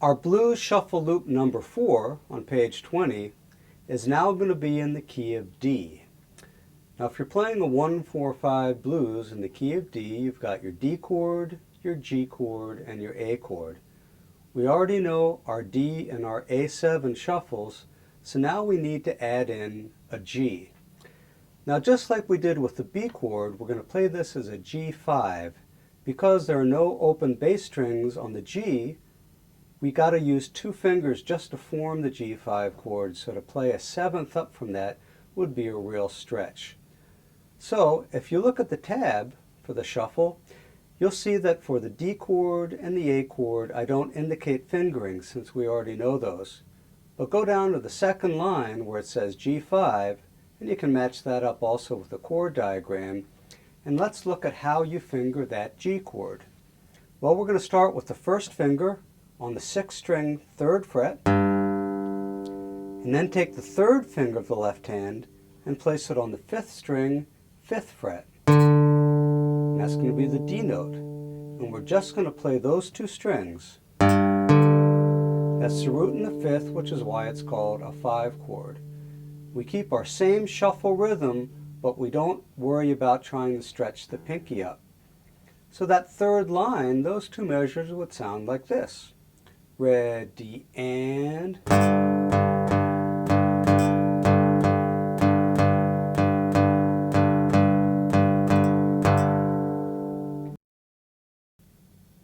Our blues shuffle loop number 4 on page 20 is now going to be in the key of D. Now if you're playing a 1-4-5 blues in the key of D, you've got your D chord, your G chord, and your A chord. We already know our D and our A7 shuffles, so now we need to add in a G. Now just like we did with the B chord, we're going to play this as a G5. Because there are no open bass strings on the G, we got to use 2 fingers just to form the G5 chord, so to play a 7th up from that would be a real stretch. So if you look at the tab for the shuffle, you'll see that for the D chord and the A chord, I don't indicate fingering since we already know those. But go down to the second line where it says G5, and you can match that up also with the chord diagram. And let's look at how you finger that G chord. Well, we're going to start with the first finger on the 6th string, 3rd fret, and then take the 3rd finger of the left hand and place it on the 5th string, 5th fret. And that's going to be the D note. And we're just going to play those 2 strings. That's the root and the 5th, which is why it's called a 5 chord. We keep our same shuffle rhythm, but we don't worry about trying to stretch the pinky up. So that 3rd line, those 2 measures would sound like this. Ready and...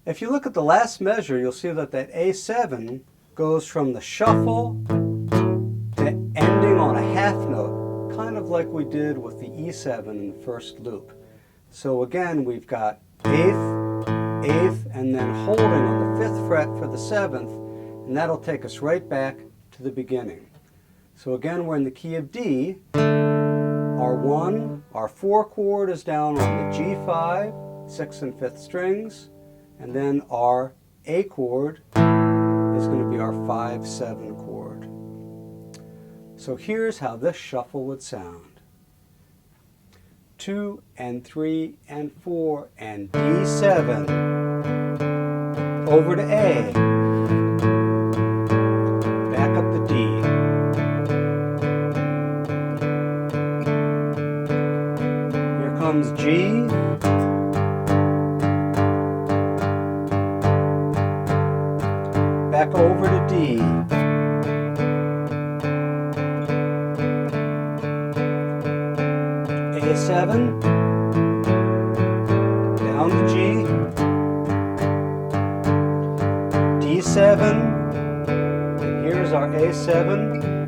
If you look at the last measure, you'll see that that A7 goes from the shuffle to ending on a half note, kind of like we did with the E7 in the first loop. So again, we've got 8th, 8th, and then holding on the 5th fret for the 7th, and that'll take us right back to the beginning. So again, we're in the key of D. Our 4 chord is down on the G5, 6th and 5th strings, and then our A chord is going to be our 5-7 chord. So here's how this shuffle would sound. 2 and 3 and 4 and D7 over to A, back up to D, here comes G, back over to D, A7, down to G, D7, and here's our A7,